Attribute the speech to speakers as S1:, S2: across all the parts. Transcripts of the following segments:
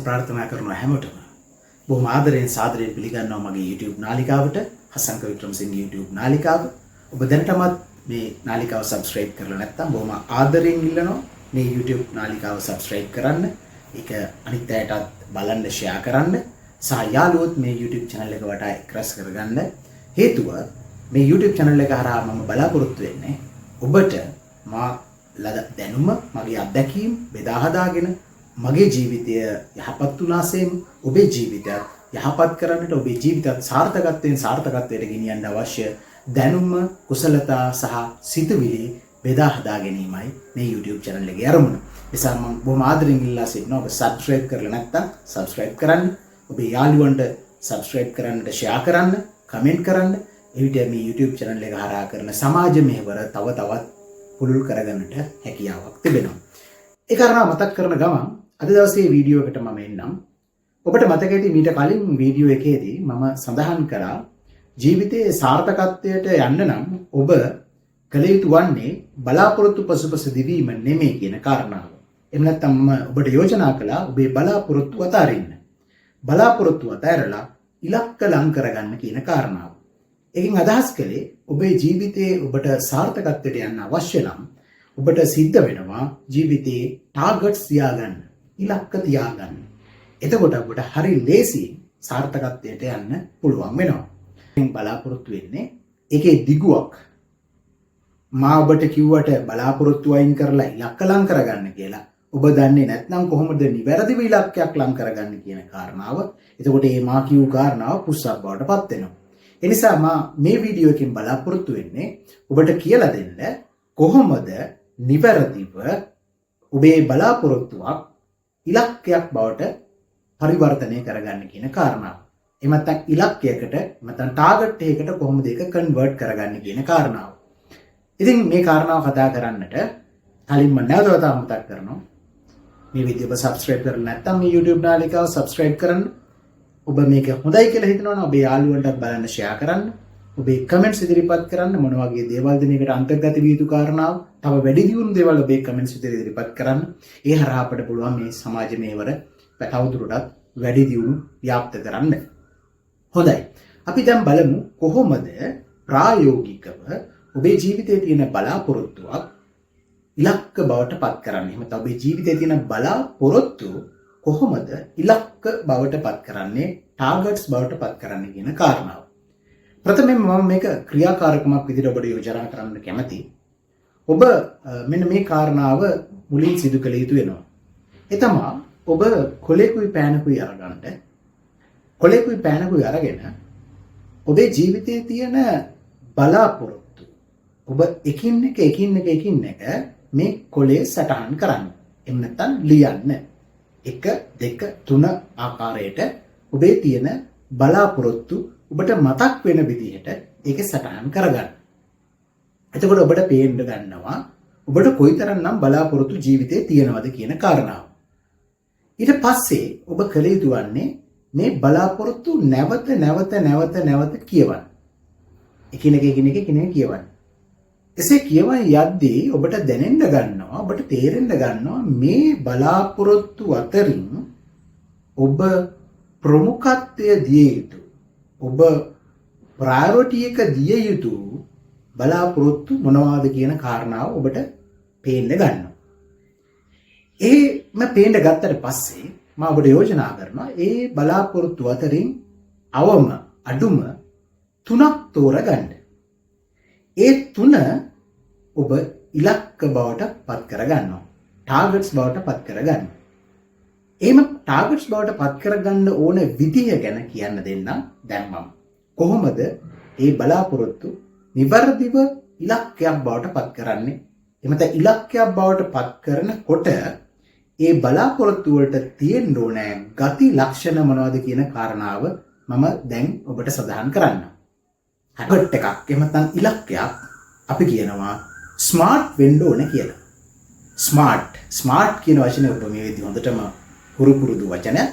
S1: ප්‍රාර්ථනා කරන හැමෝටම බොහොම ආදරයෙන් සාදරයෙන් පිළිගන්නවා මගේ YouTube නාලිකාවට හසංක වික්‍රමසිංහ YouTube නාලිකාව. ඔබ දැනටමත් මේ නාලිකාව subscribe කරලා නැත්නම් බොහොම ආදරයෙන් ඉල්ලනවා මේ YouTube නාලිකාව subscribe කරන්න. ඒක අනිත් අයටත් බලන්න share කරන්න. සහ යාළුවොත් මේ YouTube channel එක වටා එක්රැස් කරගන්න. හේතුව මේ YouTube channel එක හරහා මම බලාපොරොත්තු වෙන්නේ ඔබට මා ලද දැනුම මගේ අත්දැකීම් බෙදා හදාගෙන මගේ ජීවිතය යහපත් වුණාseම ඔබේ ජීවිතයත් යහපත් කරන්නට ඔබේ ජීවිතයත් සාර්ථකත්වයට ගෙනියන්න අවශ්‍ය දැනුම කුසලතා සහ සිතුවිලි බෙදා හදා ගැනීමයි මේ YouTube channel එකේ අරමුණ. නිසා මම බොහොම ආදරෙන් ඉල්ලා සිටිනවා ඔබ subscribe කරලා නැත්නම් subscribe කරන්න. ඔබේ යාළුවන්ට subscribe කරන්නට share කරන්න, comment කරන්න. එවිට මේ YouTube channel එක හරහා කරන සමාජ මෙහෙවර තව තවත් පුළුල් කරගන්නට හැකියාවක් තිබෙනවා. ඒ කාරණා මතක් කරන ගමන් අද දවසේ වීඩියෝ එකට මම එන්නම්. ඔබට මතක ඇති මීට කලින් වීඩියෝ එකේදී මම සඳහන් කරා ජීවිතයේ සාර්ථකත්වයට යන්න නම් ඔබ කළ යුතු වන්නේ බලාපොරොත්තු පසුපස දිවීම නෙමෙයි කියන කාරණාව. එහෙම නැත්නම් මම ඔබට යෝජනා කළා ඔබේ බලාපොරොත්තු අතාරින්න. බලාපොරොත්තු අතහැරලා ඉලක්ක ලං කරගන්න කියන කාරණාව. ඒකෙන් අදහස් කළේ ඔබේ ජීවිතයේ ඔබට සාර්ථකත්වයට යන්න අවශ්‍ය නම් ඔබට සිද්ධ වෙනවා ජීවිතයේ ටාගට්ස් තියාගන්න, ඉලක්ක තියාගන්න. එතකොට ඔබට හරි ලේසි සාර්ථකත්වයට යන්න පුළුවන් වෙනවා. මම බලාපොරොත්තු වෙන්නේ ඒකේ දිගුවක්. මා ඔබට කිව්වට බලාපොරොත්තු අයින් කරලා ඉලක්ක ලං කරගන්න කියලා. ඔබ දන්නේ නැත්නම් කොහොමද නිවැරදිව ඉලක්කයක් ලං කරගන්න කියන කාරණාව. එතකොට මේ මා කියූ කාරණාව පුස්සක් බවට පත් වෙනවා. ඒ නිසා මා මේ වීඩියෝ එකෙන් බලාපොරොත්තු වෙන්නේ ඔබට කියලා දෙන්න කොහොමද නිවැරදිව ඔබේ බලාපොරොත්තුවක් ඉලක්කයක් බවට පරිවර්තනය කරගන්න කියන කාරණාව. එහෙම නැත්නම් ඉලක්කයකට නැත්නම් ටාගට් එකකට කොහොමද ඒක කන්වර්ට් කරගන්න කියන කාරණාව. ඉතින් මේ කාරණාව කතා කරන්නට කලින් මම නැවත මතක් කරනවා මේ වීඩියෝ එක subscribe කරලා නැත්නම් මේ YouTube නාලිකාව subscribe කරන්න. ඔබ මේක හොඳයි කියලා හිතනවා නම් ඔබේ යාළුවන්ටත් බලන්න share කරන්න. ඔබේ comments ඉදිරිපත් කරන්න මොන වගේ දේවල්ද මේකට අන්තර්ගත විය යුතු කාරණාව. තව වැඩි දියුණු දේවල් ඔබේ comments ඉදිරිපත් කරන්න. ඒ හරහා අපට පුළුවන් මේ සමාජ මේවර තවදුරටත් වැඩි දියුණු ව්‍යාප්ත කරන්න. හොඳයි. අපි දැන් බලමු කොහොමද ප්‍රායෝගිකව ඔබේ ජීවිතයේ තියෙන බලාපොරොත්තුවක් ඉලක්ක බවට පත් කරන්නේ. එහෙම නැත්නම් ඔබේ ජීවිතයේ තියෙන බලාපොරොත්තු කොහොමද ඉලක්ක බවට පත් කරන්නේ, ටාගට්ස් බවට පත් කරන්නේ කියන කාරණාව. ප්‍රථමයෙන් මම මේක ක්‍රියාකාරකමක් විදිහට ඔබට යෝජනා කරන්න කැමතියි. ඔබ මෙන්න මේ කාරණාව මුලින් සිදු කළ යුතු වෙනවා. ඒ තමයි ඔබ කොලේකුයි පෑනකුයි අරගෙන ඔබේ ජීවිතයේ තියෙන බලාපොරොත්තු ඔබ එකින් එක මේ කොලේ සටහන් කරන්න. එහෙම නැත්නම් ලියන්න. 1 2 3 ආකාරයට ඔබේ තියෙන බලාපොරොත්තු ඔබට මතක් වෙන විදිහට ඒක සටහන් කරගන්න. එතකොට ඔබට පේන්න ගන්නවා ඔබට කොයිතරම්නම් බලාපොරොත්තු ජීවිතේ තියෙනවද කියන කාරණාව. ඊට පස්සේ ඔබ කළ යුතු වන්නේ මේ බලාපොරොත්තු නැවත කියවන්න. එකිනෙක කියවන්න. එසේ කියවන යද්දී ඔබට දැනෙන්න ගන්නවා, ඔබට තේරෙන්න ගන්නවා මේ බලාපොරොත්තු අතරින් ඔබ ප්‍රමුඛත්වය දිය යුතු, ඔබ ප්‍රයොරිටි එක දිය යුතු බලාපොරොත්තු මොනවාද කියන කාරණාව ඔබට පේන්න ගන්නවා. ඒම පේන්න ගත්තට පස්සේ මම ඔබට යෝජනා කරනවා ඒ බලාපොරොත්තු අතරින් අඩුම 3ක් තෝරගන්න. ඒ 3 ඔබ ඉලක්ක බවට පත් කරගන්නවා. ටාගට්ස් බවට පත් කරගන්න. එහෙම ටාගට්ස් බවට පත් කරගන්න ඕන විදිය ගැන කියන්න දෙන්නම් දැන් මම. කොහොමද මේ බලාපොරොත්තු නිවැරදිව ඉලක්කයක් බවට පත් කරන්නේ? එහෙම නැත්නම් ඉලක්කයක් බවට පත් කරනකොට ඒ බලාපොරොත්තු වලට තියෙන්න ඕනේ ගති ලක්ෂණ මොනවද කියන කාරණාව මම දැන් ඔබට සඳහන් කරන්නම්. ටාගට් එකක් එහෙම නැත්නම් ඉලක්කයක් අපි කියනවා ස්මාර්ට් වෙන්න ඕනේ කියලා. ස්මාර්ට් කියන වචනේ ඔබ මේ විදිහ හොඳටම පුරුදු වචනයක්.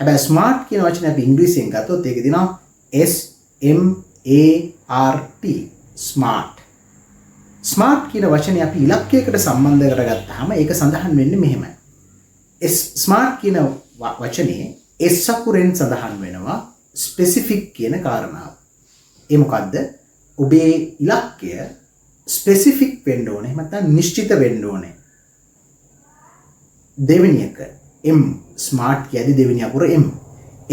S1: හැබැයි ස්මාර්ට් කියන වචනේ අපි ඉංග්‍රීසියෙන් ගත්තොත් ඒක දිනවා SMART ස්මාර්ට් කියන වචනේ අපි ඉලක්කයකට සම්බන්ධ කරගත්තාම ඒක සඳහන් වෙන්නේ මෙහෙමයි. ස්මාර්ට් කියන වචනේ S අකුරෙන් සඳහන් වෙනවා ස්පෙસિෆික් කියන කාරණාව. ඒ මොකද්ද? ඔබේ ඉලක්කය ස්පෙસિෆික් වෙන්න ඕනේ. එහෙම නැත්නම් නිශ්චිත වෙන්න ඕනේ. දෙවෙනි එක M ස්මාර්ට් කියදී දෙවෙනි අකුර M.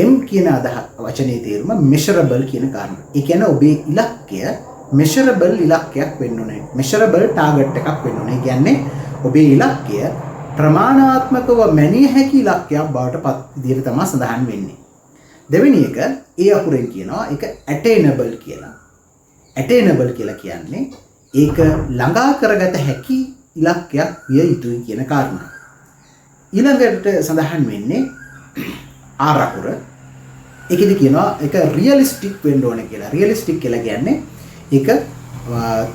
S1: M කියන වචනේ තේරුම measurable කියන කාරණා. ඒ කියන්නේ ඔබේ ඉලක්කය measurable ඉලක්කයක් වෙන්න ඕනේ. measurable target එකක් වෙන්න ඕනේ. කියන්නේ ඔබේ ඉලක්කය ප්‍රමාණාත්මකව මැනිය හැකි ඉලක්කයක් බවට පත් විදිහට තමයි සඳහන් වෙන්නේ. දෙවෙනි එක ඒ අකුරෙන් කියනවා ඒක attainable කියලා. attainable කියලා කියන්නේ ඒක ළඟා කරගත හැකි ඉලක්කයක් විය යුතුයි කියන කාරණා. ඊළඟට සඳහන් වෙන්නේ R අකුර. ඒකෙදි කියනවා ඒක රියලිස්ටික් වෙන්න ඕනේ කියලා. රියලිස්ටික් කියලා කියන්නේ ඒක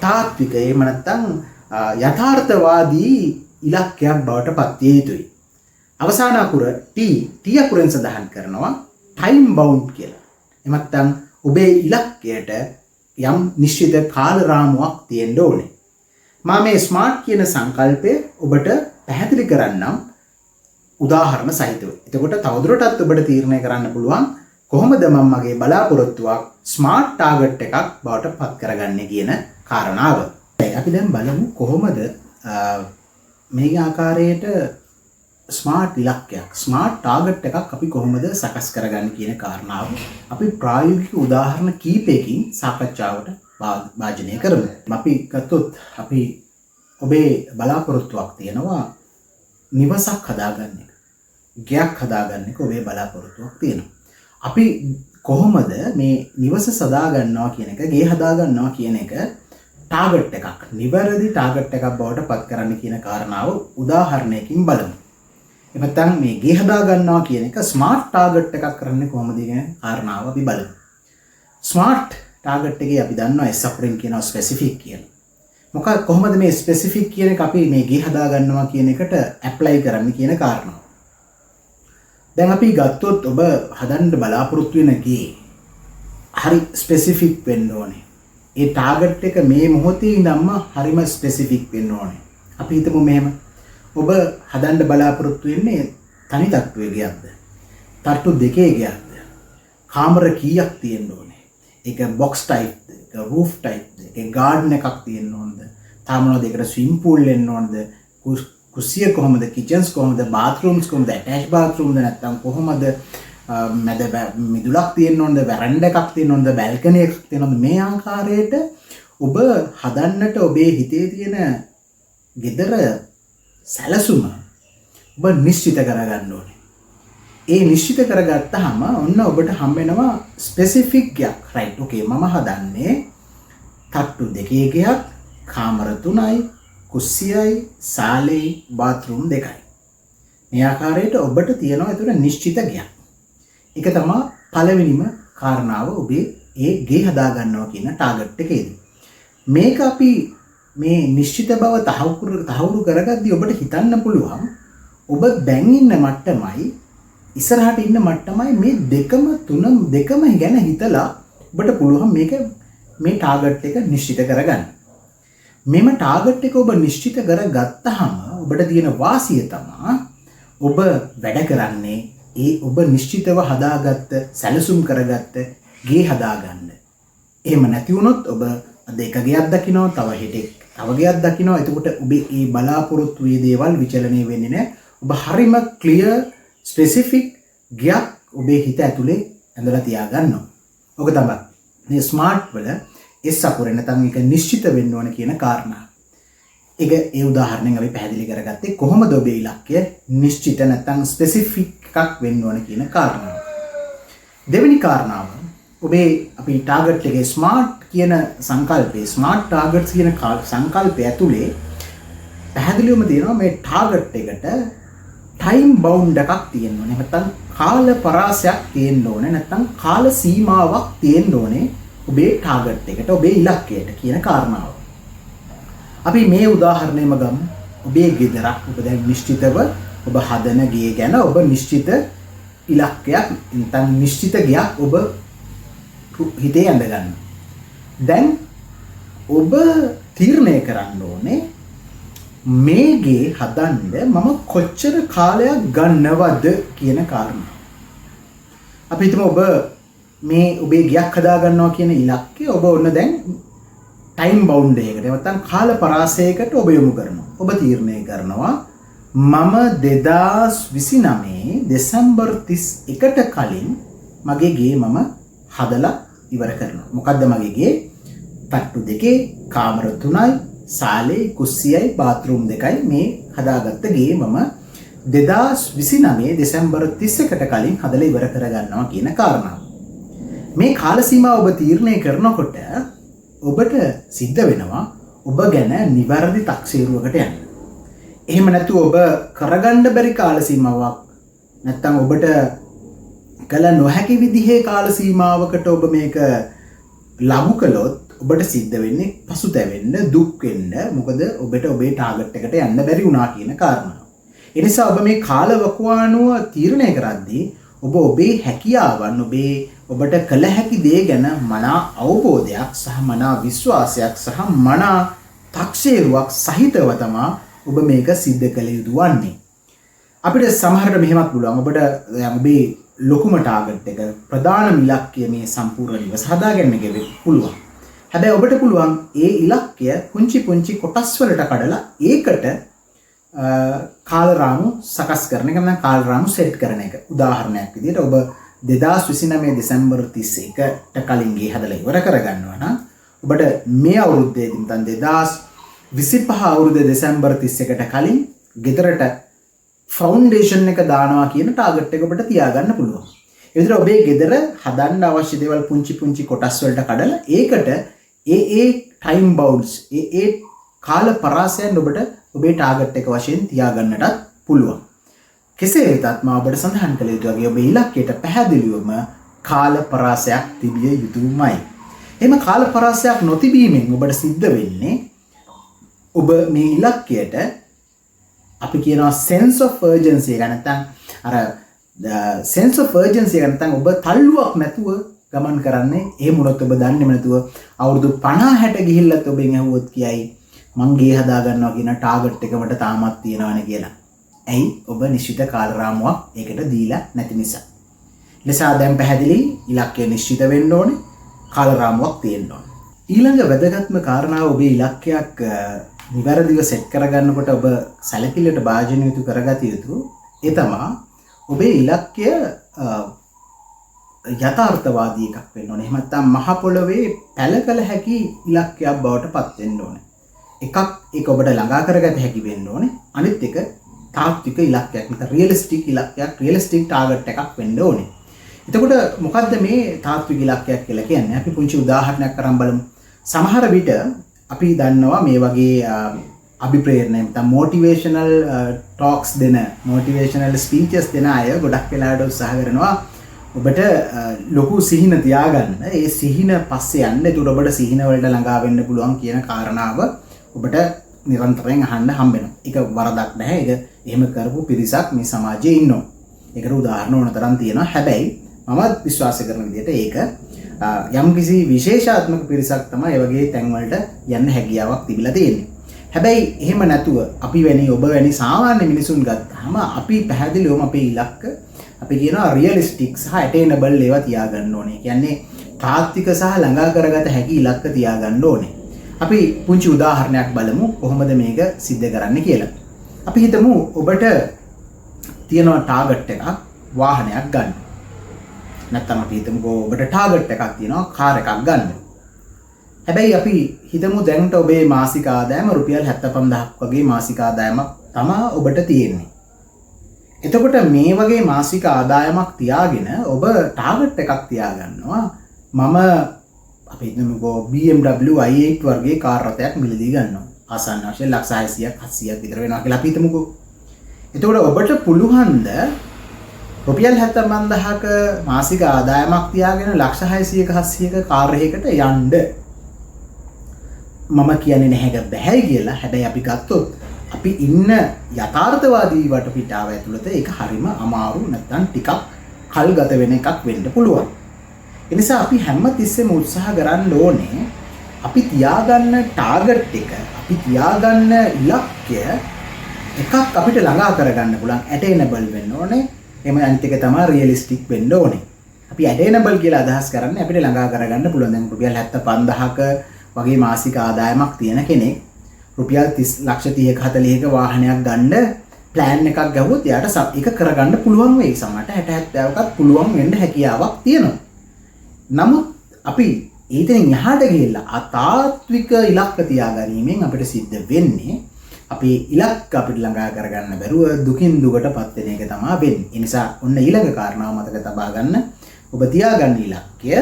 S1: තාත්වික එහෙම නැත්නම් යථාර්ථවාදී ඉලක්කයක් බවට පත් විය යුතුයි. අවසාන අකුර T අකුරෙන් සඳහන් කරනවා time bound කියලා. එහෙම නැත්නම් ඔබේ ඉලක්කයට යම් නිශ්චිත කාල රාමුවක් තියෙන්න ඕනේ. මම මේ ස්මාර්ට් කියන සංකල්පය ඔබට පැහැදිලි කරන්නම් උදාහරණ සහිතව. එතකොට තවදුරටත් ඔබට තීරණය කරන්න පුළුවන් කොහොමද මම මගේ බලාපොරොත්තුවක් ස්මාර්ට් ටාගට් එකක් බවට පත් කරගන්නේ කියන කාරණාව. අපි දැන් බලමු කොහොමද මේ ආකාරයට ස්මාර්ට් ඉලක්කයක් ස්මාර්ට් ටාගට් එකක් අපි කොහොමද සකස් කරගන්නේ කියන කාරණාව අපි ප්‍රායෝගික උදාහරණ කීපයකින් සාකච්ඡාවට භාජනය කරමු. අපි ගත්තොත් අපි ඔබේ බලාපොරොත්තුවක් තියෙනවා නිවසක් හදාගන්න එක. ගයක් හදාගන්න එක ඔබේ බලාපොරොත්තුවක් තියෙනවා. අපි කොහොමද මේ නිවස සදා ගන්නවා කියන එක, ගේ හදා ගන්නවා කියන එක ටාගට් එකක්, නිවැරදි ටාගට් එකක් බවට පත් කරන්න කියන කාරණාව උදාහරණයකින් බලමු. එහෙම නැත්නම් මේ ගේ හදා ගන්නවා කියන එක ස්මාර්ට් ටාගට් එකක් කරන්නේ කොහොමද කියන කාරණාව අපි බලමු. ස්මාර්ට් ටාගට් එකේ අපි දන්නවා S අකුරෙන් කියනවා ස්පෙસિෆික් කියලා. කොහොමද මේ ස්පෙસિෆික් කියන එක අපි මේ ගේ හදා ගන්නවා කියන එකට ඇප්ලයි කරන්න කියන කාරණාව. දැන් අපි ගත්තොත් ඔබ හදන්න බලාපොරොත්තු වෙන ගේ හරි ස්පෙસિෆික් වෙන්න ඕනේ. ඒ ටාගට් එක මේ මොහොතේ ඉඳන්ම හරිම ස්පෙસિෆික් වෙන්න ඕනේ. අපි හිතමු මෙහෙම. ඔබ හදන්න බලාපොරොත්තු වෙන්නේ තනි තට්ටුවේ ගයක්ද? තට්ටු දෙකේ ගයක්ද? කාමර කීයක් තියෙන්න ඕනේ? ඒක බොක්ස් ටයිප්ද? ඒක රූෆ් ටයිප්ද? ඒක ගාඩන් එකක් තියෙන්න ඕනද? තාම මොනවද ඒකට ස්විම් පූල් එන්න ඕනද? කුස්සිය කොහොමද? කිචන්ස් කොහොමද? බාත්රූම්ස් කොහොමද? ඇටැච් බාත්රූම්ද නැත්නම් කොහොමද? මැද මිදුලක් තියෙන්න ඕනද? වැරන්ඩ එකක් තියෙන්න ඕනද? බැල්කනි එකක් තියෙන්න ඕනද? මේ ආකාරයට ඔබ හදන්නට ඔබේ හිතේ තියෙන ගෙදර සැලසුම ඔබ නිශ්චිත කරගන්න ඕනේ. ඒ නිශ්චිත කරගත්තාම ඔන්න ඔබට හම්බ වෙනවා ස්පෙસિෆික් ගයක්. රයිට් ඕකේ මම හදන්නේ තට්ටු දෙකේ ගයක්, කාමර 3යි, කුස්සියයි, සාලේ, බාත්රූම් 2යි. මේ ආකාරයට ඔබට තියෙනවා ඒතර නිශ්චිත ගයක්. ඒක තමයි පළවෙනිම කාරණාව ඔබේ ඒ ගේ හදා ගන්නවා කියන ටාගට් එකේදී. මේක අපි මේ නිශ්චිත බව තහවුරු කරගද්දී ඔබට හිතන්න පුළුවන් ඔබ දැන් ඉන්න මට්ටමයි ඉස්සරහට ඉන්න මට්ටමයි මේ දෙකම ගැන හිතලා ඔබට පුළුවන් මේ ටාගට් එක නිශ්චිත කරගන්න. මෙම ටාගට් එක ඔබ නිශ්චිත කරගත්තාම ඔබට තියෙන වාසිය තමයි ඔබ වැඩ කරන්නේ ඒ ඔබ නිශ්චිතව හදාගත්ත සැලසුම් කරගත්ත ගේ හදාගන්න. එහෙම නැති වුණොත් ඔබ අද එක ගයක් දකිනවා, තව හෙටෙක් තව ගයක් දකිනවා. එතකොට ඔබේ මේ බලාපොරොත්තු වේ දේවල් විචලනය වෙන්නේ නැහැ. ඔබ හරිම ක්ලියර් ස්පෙસિෆික් ගයක් ඔබේ හිත ඇතුලේ ඇඳලා තියාගන්නවා. ඔක තමයි මේ ස්මාර්ට් වල S අකුරේ නැත්නම් ඒක නිශ්චිත වෙන්න ඕන කියන කාරණා. ඒක ඒ උදාහරණයෙන් අපි පැහැදිලි කරගත්තේ කොහොමද ඔබේ ඉලක්කය නිශ්චිත නැත්නම් ස්පෙસિෆික් එකක් වෙන්න ඕන කියන කාරණාව. දෙවෙනි කාරණාව ඔබේ අපි ටාගට් එකේ ස්මාර්ට් කියන සංකල්පේ ස්මාර්ට් ටාගට්ස් කියන සංකල්පය ඇතුලේ පැහැදිලිවම තියෙනවා මේ ටාගට් එකට ටයිම් බවුන්ඩ් එකක් තියෙන්න ඕනේ. නැත්නම් කාල පරාසයක් තියෙන්න ඕනේ. නැත්නම් කාල සීමාවක් තියෙන්න ඕනේ ඔබේ ටාගට් එකට ඔබේ ඉලක්කයට කියන කාරණාව. අපි මේ උදාහරණයම ගමු. ඔබේ ගෙදරක් ඔබ දැන් නිශ්චිතව ඔබ හදන ගේ ගැන ඔබ නිශ්චිත ඉලක්කයක් නැත්නම් නිශ්චිත ගයක් ඔබ හිතේ ඇඳ ගන්න. දැන් ඔබ තීරණය කරන්න ඕනේ මේ ගේ හදන්න මම කොච්චර කාලයක් ගන්නවද කියන කාරණා. අපි හිතමු ඔබ මේ ඔබේ ගයක් හදා ගන්නවා කියන ඉලක්කය ඔබ ඔන්න දැන් ටයිම් බවුන්ඩ් එකකට නැත්නම් කාල පරාසයකට ඔබ යොමු කරනවා. ඔබ තීරණය කරනවා මම 2029 දෙසැම්බර් 31ට කලින් මගේ ගේ මම හදලා ඉවර කරනවා. මොකද්ද මගේ ගේ? තට්ටු දෙකේ කාමර 3යි සාලේ කුස්සියයි බාත්රූම් දෙකයි මේ හදාගත්ත ගේ මම 2029 දෙසැම්බර් 31ට කලින් හදලා ඉවර කරගන්නවා කියන කාරණාව. මේ කාල සීමාව ඔබ තීරණය කරනකොට ඔබට සිද්ධ වෙනවා ඔබ ගැන නිවැරදි තක්සේරුවකට යන්න. එහෙම නැතුව ඔබ කරගන්න බැරි කාල සීමාවක් නැත්තම් ඔබට කල නොහැකි විදිහේ කාල සීමාවකට ඔබ මේක ලබු කළොත් ඔබට සිද්ධ වෙන්නේ පසුතැවෙන්න දුක් වෙන්න. මොකද ඔබට ඔබේ ටාගට් එකට යන්න බැරි වුණා කියන කාරණාව. ඒ නිසා ඔබ මේ කාල වකවානුව තීරණය කරද්දී ඔබ ඔබේ හැකියාවන් ඔබට කළ හැකි දේ ගැන මනා අවබෝධයක් සහ මනා විශ්වාසයක් සහ මනා තක්සේරුවක් සහිතව තමයි ඔබ මේක සිද්ධ කළ යුතු වන්නේ. අපිට සමහරට මෙහෙමත් පුළුවන් ඔබට ඔබේ ලොකුම ටාගට් එක ප්‍රධාන ඉලක්කය මේ සම්පූර්ණ නිවස හදාගන්න එක පුළුවන්. හැබැයි ඔබට පුළුවන් ඒ ඉලක්කය පුංචි කොටස් වලට කඩලා ඒකට කාලරාමු සකස් කරන එක නම් කාලරාමු සෙට් කරන එක. උදාහරණයක් විදිහට ඔබ 2029 දෙසැම්බර් 31ට කලින් ගේ හදලා ඉවර කරගන්නවා නම් ඔබට මේ අවුරුද්දේදී නැත්නම් 2025 අවුරුද්දේ දෙසැම්බර් 31ට කලින් ගෙදරට ෆවුන්ඩේෂන් එක දානවා කියන ටාගට් එක ඔබට තියාගන්න පුළුවන්. ඒ විදිහට ඔබේ ගෙදර හදන්න අවශ්‍ය දේවල් පුංචි කොටස් වලට කඩලා ඒකට ඒ ටයිම් බවුන්ඩ්ස් ඒ කාල පරාසයන් ඔබට ඔබේ ටාගට් එක වශයෙන් තියාගන්නටත් පුළුවන්. කෙසේ වෙතත් මා ඔබට සඳහන් කළ යුතු වගේ ඔබේ ඉලක්කයට පැහැදිලිවම කාල පරාසයක් තිබිය යුතුමයි. එහෙම කාල පරාසයක් නොතිබීමෙන් ඔබට සිද්ධ වෙන්නේ ඔබ මේ ඉලක්කයට අපි කියනවා sense of urgency එක නැත්නම් අර sense of urgency එක නැත්නම් ඔබ තල්ලුවක් නැතුව ගමන් කරන්නේ. එහෙම වුණොත් ඔබ දන්නේම නැතුව අවුරුදු 50 60 ගිහිල්ලත් ඔබෙන් ඇහුවොත් කියයි මං ගේ හදා ගන්නවා කියන ටාගට් එක මට තාමත් තියෙනවනේ කියලා. ඇයි? ඔබ නිශ්චිත කාල රාමුවක් ඒකට දීලා නැති නිසා. නිසා දැන් පැහැදිලි ඉලක්කය නිශ්චිත වෙන්න ඕනේ, කාල රාමුවක් තියෙන්න ඕනේ. ඊළඟ වැදගත්ම කාරණාව ඔබේ ඉලක්කයක් නිවැරදිව සෙට් කරගන්නකොට ඔබ සැලකිල්ලට භාජනය යුතු කරගත යුතු ඒ තමයි ඔබේ ඉලක්කය යථාර්ථවාදී එකක් වෙන්න ඕනේ. එහෙම නැත්නම් මහ පොළොවේ පැල කළ හැකි ඉලක්කයක් බවට පත් වෙන්න ඕනේ. එකක් ඒක ඔබට ළඟා කරගත හැකි වෙන්න ඕනේ. අනිත් එක තාත්වික ඉලක්කයක් නැත්නම් රියලිස්ටික් ඉලක්කයක්, රියලිස්ටික් ටාගට් එකක් වෙන්න ඕනේ. එතකොට මොකද්ද මේ තාත්වික ඉලක්කයක් කියලා කියන්නේ? අපි පුංචි උදාහරණයක් අරන් බලමු. සමහර විට අපි දන්නවා මේ වගේ අභිප්‍රේරණ නැත්නම් මොටිවේෂනල් ටොක්ස් දෙන, මොටිවේෂනල් ස්පීචස් දෙන අය ගොඩක් වෙලාවට උත්සාහ කරනවා ඔබට ලොකු සිහින තියාගන්න. ඒ සිහින පස්සේ යන්න. ඒකට ඔබට සිහින වලට ළඟා වෙන්න පුළුවන් කියන කාරණාව ඔබට නිරන්තරයෙන් අහන්න හම්බ වෙනවා. ඒක වරදක් නැහැ. ඒක එහෙම කරපු පිරිසක් මේ සමාජයේ ඉන්නවා. ඒකට උදාහරණ ඕන තරම් තියෙනවා. හැබැයි මම විශ්වාස කරන විදිහට ඒක යම්කිසි විශේෂාත්මක පිරිසක් තමයි ඒ වගේ තැන් වලට යන්න හැකියාවක් තිබිලා තියෙන්නේ. හැබැයි එහෙම නැතුව අපි වැනි ඔබ වැනි සාමාන්‍ය මිනිසුන් ගත්තාම අපි පැහැදිලිවම අපේ ඉලක්ක අපි කියනවා රියලිස්ටික් සහ ඇටේනබල් ඒවා තියාගන්න ඕනේ. කියන්නේ තාත්වික සහ ළඟා කරගත හැකි ඉලක්ක තියාගන්න ඕනේ. අපි පුංචි උදාහරණයක් බලමු කොහොමද මේක සිද්ධ කරන්නේ කියලා. අපි හිතමු ඔබට තියෙනවා ටාගට් එකක් වාහනයක් ගන්න. නැත්නම් අපි හිතමුකෝ ඔබට ටාගට් එකක් තියෙනවා කාර් එකක් ගන්න. හැබැයි අපි හිතමු දැන්ට ඔබේ මාසික ආදායම රුපියල් 75000ක් වගේ මාසික ආදායමක් තමයි ඔබට තියෙන්නේ. එතකොට මේ වගේ මාසික ආදායමක් තියාගෙන ඔබ ටාගට් එකක් තියාගන්නවා. මම අපි හිතමුකෝ BMW i8 වර්ගයේ කාර් රථයක් මිලදී ගන්නවා. ආසන්න වශයෙන් ලක්ෂ 600ක් 700ක් විතර වෙනවා කියලා අපි හිතමුකෝ. එතකොට ඔබට පුළුවන්ද රුපියල් 75000ක මාසික ආදායමක් තියාගෙන ලක්ෂ 600ක 700ක කාර් එකකට යන්න? මම කියන්නේ නැහැ බැහැ කියලා. හැබැයි අපි ගත්තොත් අපි ඉන්න යථාර්ථවාදී වටපිටාව ඇතුළත ඒක හරිම අමාරු නැත්නම් ටිකක් කල් ගත වෙන එකක් වෙන්න පුළුවන්. ඒ නිසා අපි හැම තිස්සෙම උත්සාහ කරන්න ඕනේ අපි තියාගන්න ටාගට් එක, අපි තියාගන්න ඉලක්කය එකක් අපිට ළඟා කරගන්න පුළුවන්. ඇටේනබල් වෙන්න ඕනේ. එහෙම අනිත් එක තමයි රියලිස්ටික් වෙන්න ඕනේ. අපි ඇටේනබල් කියලා අදහස් කරන්නේ අපිට ළඟා කරගන්න පුළුවන්. දැන් රුපියල් 75000ක වගේ මාසික ආදායමක් තියෙන කෙනෙක් රුපියල් 30,30ක 40ක වාහනයක් ගන්න ප්ලෑන් එකක් ගහුවොත් එයාට ඒක කරගන්න පුළුවන් වෙයි. සමහරට 60-70කත් පුළුවන් වෙන්න හැකියාවක් තියෙනවා. නමුත් අපි ඊතෙන් එහාට ගිහිල්ලා අතාත්වික ඉලක්ක තියාගැනීමෙන් අපිට සිද්ධ වෙන්නේ අපේ ඉලක්ක අපිට ළඟා කරගන්න බැරුව දුකින් දුකටපත් වෙන එක තමයි වෙන්නේ. ඒ නිසා ඔන්න ඊළඟ කාරණාව මතක තබා ගන්න. ඔබ තියාගන්න ඉලක්කය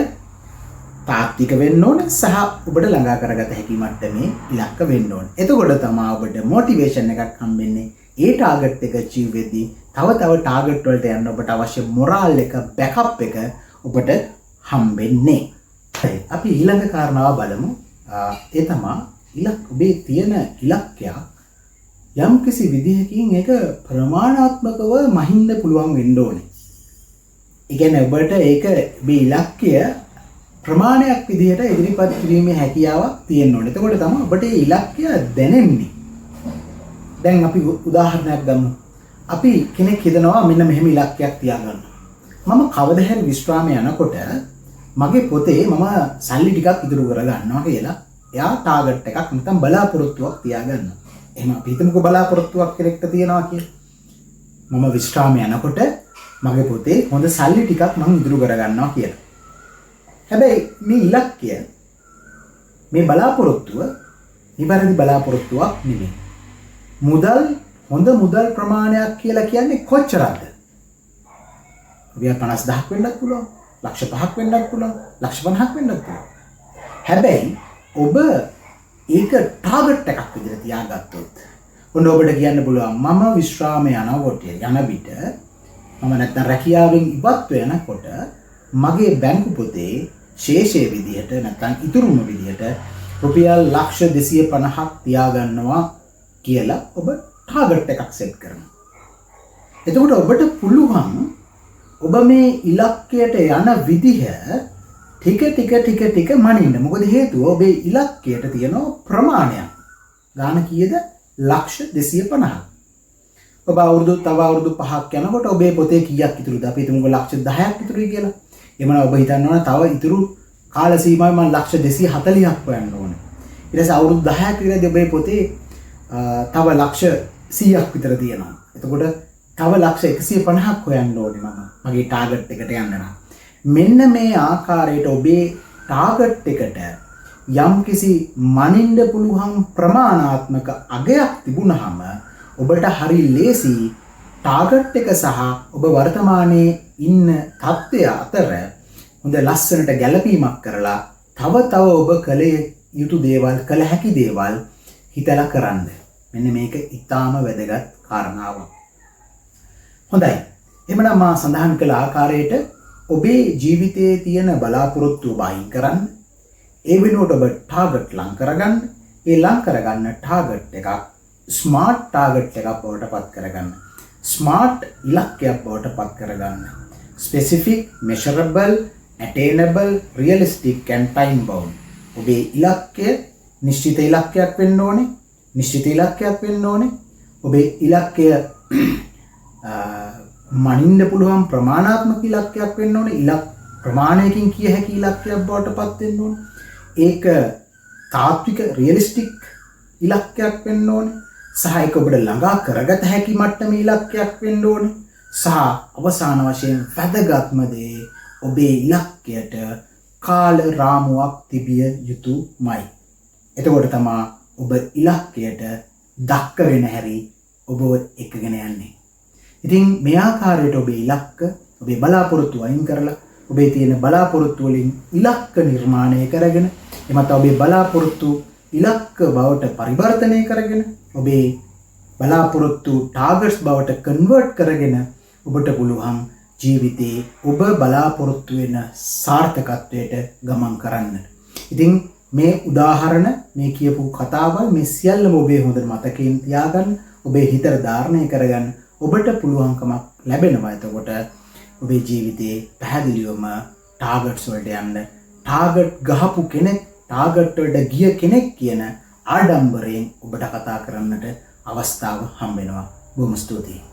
S1: තාත්වික වෙන්න ඕන සහ ඔබට ළඟා කරගත හැකි මට්ටමේ ඉලක්ක වෙන්න ඕන. එතකොට තමයි ඔබට මොටිවේෂන් එකක් හම්බෙන්නේ. ඒ ටාගට් එක අචීව් වෙද්දී තව ටාගට් වලට යන්න ඔබට අවශ්‍ය මොරාල් එක, බෑකප් එක ඔබට හම්බෙන්නේ. අපි ඊළඟ කාරණාව බලමු. ඒ තමයි ඔබේ තියෙන ඉලක්කයක් යම් කිසි විදිහකින් ඒක ප්‍රමාණාත්මකව මහින්න පුළුවන් වෙන්න ඕනේ. ඒ කියන්නේ ඔබට ඒක ඔබේ ඉලක්කය ප්‍රමාණයක් විදිහට ඉදිරිපත් කිරීමේ හැකියාවක් තියෙන්න ඕනේ. එතකොට තමයි ඔබට මේ ඉලක්කය දැනෙන්නේ. දැන් අපි උදාහරණයක් ගමු. අපි කෙනෙක් හිතනවා මෙන්න මෙහෙම ඉලක්කයක් තියාගන්න. මම කවදා හරි විශ්‍රාමයේ යනකොට මගේ පොතේ මම සල්ලි ටිකක් ඉතුරු කරගන්නවා කියලා එයා ටාගට් එකක් නැත්නම් බලාපොරොත්තුවක් තියාගන්නවා. එහෙනම් අපි හිතමුකෝ බලාපොරොත්තුවක් කෙනෙක්ට තියනවා කියලා. මම විශ්‍රාමයේ යනකොට මගේ පොතේ හොඳ සල්ලි ටිකක් මම ඉතුරු කරගන්නවා කියලා. හැබැයි මේ ඉලක්කය මේ බලාපොරොත්තුව නිවැරදි බලාපොරොත්තුවක් නෙමෙයි. හොඳ මුදල් ප්‍රමාණයක් කියලා කියන්නේ කොච්චරද? රුපියල් 50000ක් වෙන්නත් පුළුවන්. ලක්ෂ 5ක් වෙන්නත් පුළුවන්. ලක්ෂ 50ක් වෙන්නත් පුළුවන්. හැබැයි ඔබ ඒක ටාගට් එකක් විදිහට තියාගත්තොත් ඔන්න ඔබට කියන්න පුළුවන් මම විශ්‍රාමයේ යනකොට යන විට මම නැත්නම් රැකියාවෙන් ඉවත් වෙනකොට මගේ බැංකු පොතේ ශේෂයේ විදිහට නැත්නම් ඉතුරුම විදිහට රුපියල් ලක්ෂ 250ක් තියාගන්නවා කියලා ඔබ ටාගට් එකක් සෙට් කරනවා. එතකොට ඔබට පුළුවන් ඔබ මේ ඉලක්කයට යන විදිහ ටික මනින්න. මොකද හේතුව ඔබේ ඉලක්කයට තියෙන ප්‍රමාණයක්. ගාන කීයද? ලක්ෂ 250ක්. ඔබ තව අවුරුදු 5ක් යනකොට ඔබේ පොතේ කීයක් ඉතුරුද? අපි හිතමුකෝ ලක්ෂ 10ක් ඉතුරුයි කියලා. එමනම් ඔබ හිතනවා තව ඉතුරු කාල සීමාවේ මම ලක්ෂ 240ක් හොයන්න ඕනේ. ඊට පස්සේ අවුරුදු 10ක් විතරදී ඔබේ පොතේ තව ලක්ෂ 100ක් විතර තියෙනවා. එතකොට තව ලක්ෂ 150ක් හොයන්න ඕනේ මම මගේ ටාගට් එකට යන්න නම්. මෙන්න මේ ආකාරයට ඔබේ ටාගට් එකට යම්කිසි මනින්න පුළුවන් ප්‍රමාණාත්මක අගයක් තිබුණාම ඔබට හරි ලේසි ටාගට් එක සහ ඔබ වර්තමානයේ ඉන්න තත්ත්වය අතර හොඳ ලස්සනට ගැළපීමක් කරලා තව ඔබ කළ යුතු දේවල්, කළ හැකි දේවල් හිතලා කරන්න. මෙන්න මේක ඉතාම වැදගත් කාරණාවක්. හොඳයි. එහෙනම් මා සඳහන් කළ ආකාරයට ඔබේ ජීවිතයේ තියෙන බලාපොරොත්තු වයින් කරන්න. ඒ වෙනුවට ඔබ ටාගට් ලං කරගන්න. ඒ ලං කරගන්න ටාගට් එකක් ස්මාර්ට් ටාගට් එකක් බවට පත් කරගන්න. ස්මාර්ට් ඉලක්කයක් බවට පත් කරගන්න. Specific, measurable, attainable, realistic and time bound. ඔබේ ඉලක්කය නිශ්චිත ඉලක්කයක් වෙන්න ඕනේ. නිශ්චිත ඉලක්කයක් වෙන්න ඕනේ. ඔබේ ඉලක්කය මනින්න පුළුවන් ප්‍රමාණාත්මක ඉලක්කයක් වෙන්න ඕනේ. ප්‍රමාණයකින් කිය හැකි ඉලක්කයක් බවට පත් වෙන්න ඕනේ. ඒක තාත්වික රියලිස්ටික් ඉලක්කයක් වෙන්න ඕනේ. සහ ඒක ඔබට ළඟා කරගත හැකි මට්ටමේ ඉලක්කයක් වෙන්න ඕනේ. සහ අවසාන වශයෙන් වැදගත්ම දේ ඔබේ ඉලක්කයට කාල රාමුවක් තිබිය යුතුමයි. එතකොට තමයි ඔබ ඉලක්කයට දක්ක වෙන හැරි ඔබව එකගෙන යන්නේ. ඉතින් මේ ආකාරයට ඔබේ ඉලක්ක, ඔබේ බලාපොරොත්තු අයින් කරලා ඔබේ තියෙන බලාපොරොත්තු වලින් ඉලක්ක නිර්මාණය කරගෙන එමත් ඔබේ බලාපොරොත්තු ඉලක්ක බවට පරිවර්තනය කරගෙන ඔබේ බලාපොරොත්තු ටාගට්ස් බවට කන්වර්ට් කරගෙන ඔබට පුළුවන් ජීවිතේ ඔබ බලාපොරොත්තු වෙන සාර්ථකත්වයට ගමන් කරන්න. ඉතින් මේ උදාහරණ, මේ කියපු කතාවල් මේ සියල්ලම ඔබේ හොඳට මතකයෙන් තියාගන්න, ඔබේ හිතට ධාරණය කරගන්න. ඔබට පුළුවන්කමක් ලැබෙනවා. එතකොට ඔබේ ජීවිතේ පැහැදිලිවම ටාගට්ස් වලට යන්න. ටාගට් ගහපු කෙනෙක් ටාගට් වලට ගිය කෙනෙක් කියන ආඩම්බරයෙන් ඔබට කතා කරන්නට අවස්ථාව හම්බ වෙනවා. බොහොම ස්තුතියි.